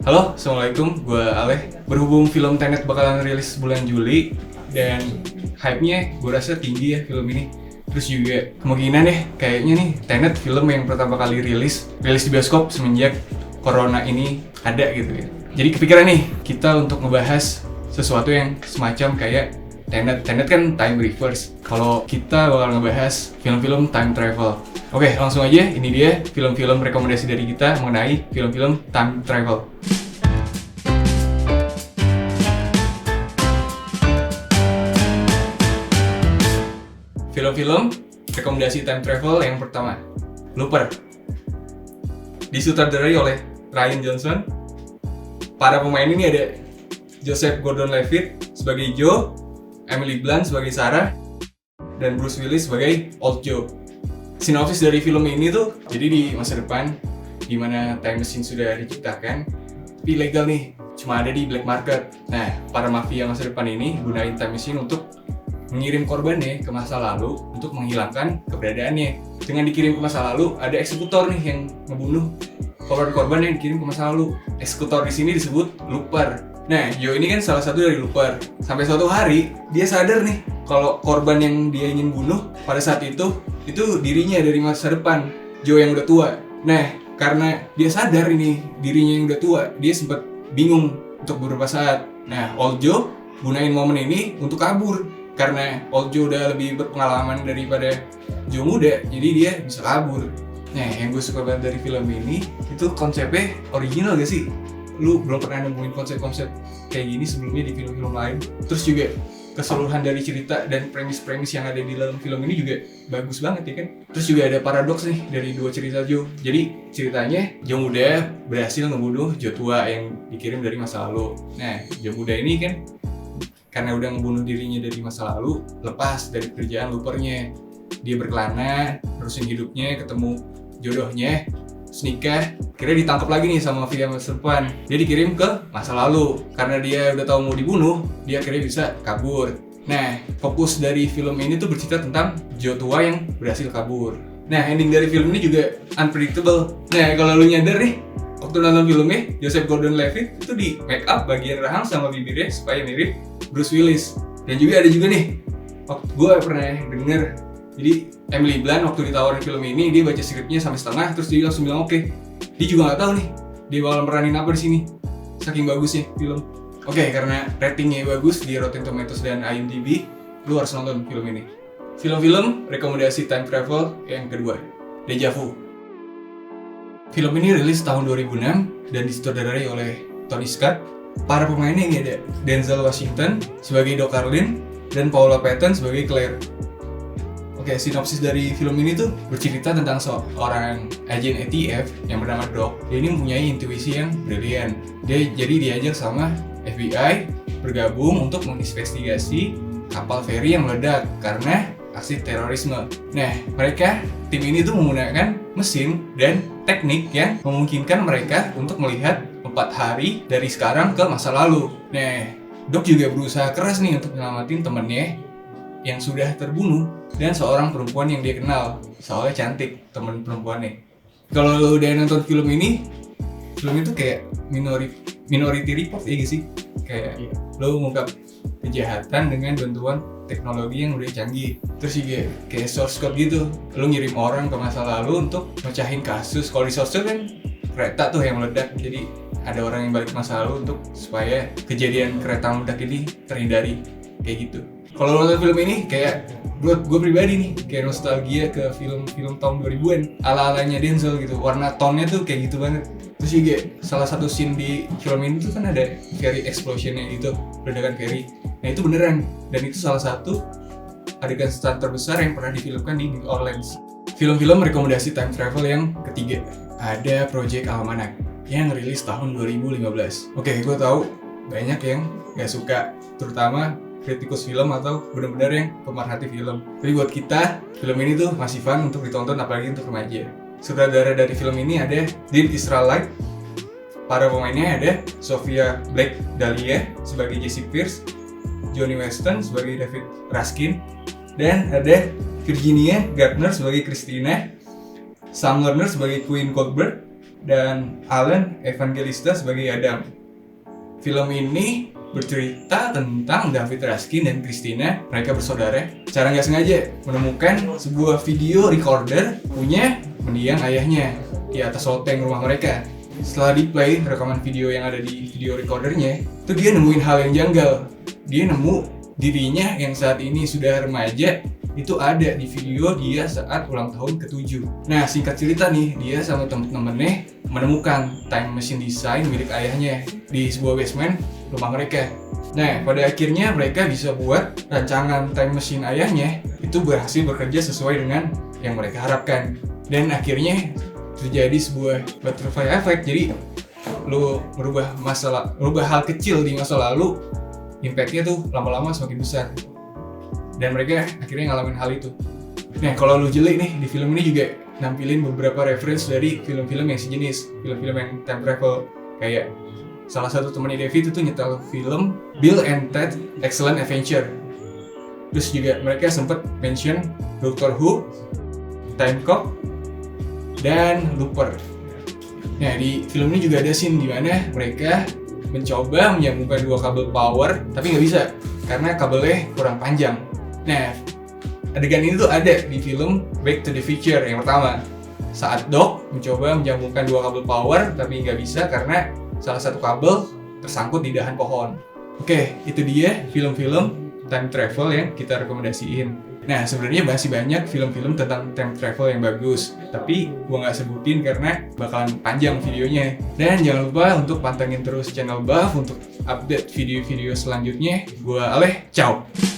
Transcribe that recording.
Halo, Assalamualaikum, gue Aleh. Berhubung film Tenet bakalan rilis bulan Juli dan hype-nya gue rasa tinggi ya film ini. Terus juga kemungkinan deh kayaknya nih Tenet film yang pertama kali rilis di bioskop semenjak Corona ini ada gitu ya. Jadi kepikiran nih kita untuk ngebahas sesuatu yang semacam kayak Tenet kan time reverse. Kalau kita bakal ngebahas film-film time travel. Oke, langsung aja. Ini dia film-film rekomendasi dari kita mengenai film-film time travel. Film-film rekomendasi time travel yang pertama, Looper. Disutradarai oleh Rian Johnson. Para pemain ini ada Joseph Gordon-Levitt sebagai Joe, Emily Blunt sebagai Sarah, dan Bruce Willis sebagai Old Joe. Sinopsis dari film ini tuh, jadi di masa depan, di mana time machine sudah diciptakan, tapi ilegal nih, cuma ada di black market. Nah, para mafia masa depan ini gunain time machine untuk mengirim korbannya ke masa lalu untuk menghilangkan keberadaannya. Dengan dikirim ke masa lalu, ada eksekutor nih yang ngebunuh korban-korban yang dikirim ke masa lalu. Eksekutor di sini disebut Looper. Nah, Joe ini kan salah satu dari Looper. Sampai suatu hari, dia sadar nih kalau korban yang dia ingin bunuh pada saat itu dirinya dari masa depan, Joe yang udah tua. Nah, karena dia sadar ini dirinya yang udah tua, dia sempat bingung untuk beberapa saat. Nah, Old Joe gunain momen ini untuk kabur. Karena Old Joe udah lebih berpengalaman daripada Joe muda, jadi dia bisa kabur. Nah, yang gue suka banget dari film ini, itu konsepnya original gak sih? Lu belum pernah nemuin konsep-konsep kayak gini sebelumnya di film-film lain. Terus juga keseluruhan dari cerita dan premis-premis yang ada di dalam film ini juga bagus banget ya kan. Terus juga ada paradoks nih dari dua cerita Joe. Jadi ceritanya Joe muda berhasil ngebunuh Joe tua yang dikirim dari masa lalu. Nah, Joe muda ini kan karena udah ngebunuh dirinya dari masa lalu, lepas dari kerjaan Loopernya. Dia berkelana, terusin hidupnya, ketemu jodohnya, terus nikah, akhirnya ditangkap lagi nih sama mafia masa depan. Dia dikirim ke masa lalu. Karena dia udah tahu mau dibunuh, dia akhirnya bisa kabur. Nah, fokus dari film ini tuh bercerita tentang Joe tua yang berhasil kabur. Nah, ending dari film ini juga unpredictable. Nah, kalau lu nyadar nih, waktu nonton filmnya, Joseph Gordon-Levitt itu di make up bagian rahang sama bibirnya supaya mirip Bruce Willis. Dan juga ada juga nih, waktu gue pernah denger, jadi Emily Blunt waktu ditawarin film ini, dia baca skripnya sampai setengah, terus dia langsung bilang oke. Dia juga nggak tahu nih, dia bakal meranin apa di sini. Saking bagusnya film. Oke, karena ratingnya bagus di Rotten Tomatoes dan IMDb, lu harus nonton film ini. Film-film rekomendasi time travel yang kedua, Deja Vu. Film ini rilis tahun 2006 dan disutradarai oleh Tony Scott. Para pemainnya ini ada Denzel Washington sebagai Doc Carlin dan Paula Patton sebagai Claire. Oke, sinopsis dari film ini tuh bercerita tentang seorang agen ATF yang bernama Doc. Dia ini mempunyai intuisi yang brilian. Dia diajak sama FBI bergabung untuk menginvestigasi kapal feri yang meledak karena aksi terorisme. Nah, tim ini tuh menggunakan mesin dan teknik yang memungkinkan mereka untuk melihat 4 hari dari sekarang ke masa lalu. Nah, Doc juga berusaha keras nih untuk menyelamatin temennya yang sudah terbunuh dan seorang perempuan yang dia kenal. Soalnya cantik temen perempuannya. Kalau lo udah nonton film ini, film itu kayak Minority Report ya gitu sih. Kayak lo mengungkap kejahatan dengan bantuan teknologi yang udah canggih. Terus juga kayak source code gitu, lo ngirim orang ke masa lalu untuk mecahin kasus. Kalau di source code kan kereta tuh yang meledak, jadi ada orang yang balik ke masa lalu untuk supaya kejadian kereta meledak ini terhindari, kayak gitu. Kalau nonton film ini kayak buat gue pribadi nih, kayak nostalgia ke film-film tahun 2000-an ala-alanya Denzel gitu, warna tone-nya tuh kayak gitu banget. Terus juga salah satu scene di film ini tuh kan ada ferry explosion-nya gitu, ledakan ferry. Nah itu beneran, dan itu salah satu adegan stunt terbesar yang pernah difilmkan di New Orleans. Film-film rekomendasi time travel yang ketiga, ada Project Almanac yang rilis tahun 2015. Oke, gue tahu banyak yang gak suka, terutama kritikus film atau benar-benar yang pemerhati film. Tapi buat kita, film ini tuh masih fun untuk ditonton, apalagi untuk remaja. Sutradara dari film ini ada Dean Israelite. Para pemainnya ada Sophia Black-Dahlia sebagai Jessie Pierce, Johnny Weston sebagai David Raskin, dan ada Virginia Gardner sebagai Christina, Sam Lerner sebagai Queen Goldberg, dan Alan Evangelista sebagai Adam. Film ini bercerita tentang David Raskin dan Christina, mereka bersaudara, secara nggak sengaja menemukan sebuah video recorder punya mendiang ayahnya di atas loteng rumah mereka. Setelah di-play rekaman video yang ada di video recordernya, itu dia nemuin hal yang janggal. Dia nemu dirinya yang saat ini sudah remaja itu ada di video dia saat ulang tahun ke-7. Nah, singkat cerita nih, dia sama temen-temennya menemukan time machine design milik ayahnya di sebuah basement rumah mereka. Nah, pada akhirnya mereka bisa buat rancangan time machine ayahnya itu berhasil bekerja sesuai dengan yang mereka harapkan. Dan akhirnya terjadi sebuah butterfly effect. Jadi, lu merubah hal kecil di masa lalu, impact-nya tuh lama-lama semakin besar. Dan mereka akhirnya ngalamin hal itu. Nah, kalau lu jeli nih, di film ini juga nampilin beberapa reference dari film-film yang sejenis, film-film yang time travel. Kayak salah satu temannya David itu nyetel film Bill and Ted Excellent Adventure. Terus juga mereka sempat mention Doctor Who, Time Cop, dan Looper. Nah, di film ini juga ada scene di mana mereka mencoba menyambungkan dua kabel power, tapi nggak bisa karena kabelnya kurang panjang. Nah, adegan ini tuh ada di film Back to the Future yang pertama. Saat Doc mencoba menyambungkan dua kabel power, tapi nggak bisa karena salah satu kabel tersangkut di dahan pohon. Oke, itu dia film-film time travel yang kita rekomendasiin. Nah, sebenarnya masih banyak film-film tentang time travel yang bagus, tapi gua nggak sebutin karena bakalan panjang videonya. Dan jangan lupa untuk pantengin terus channel Buff untuk update video-video selanjutnya. Gua Aleh, ciao!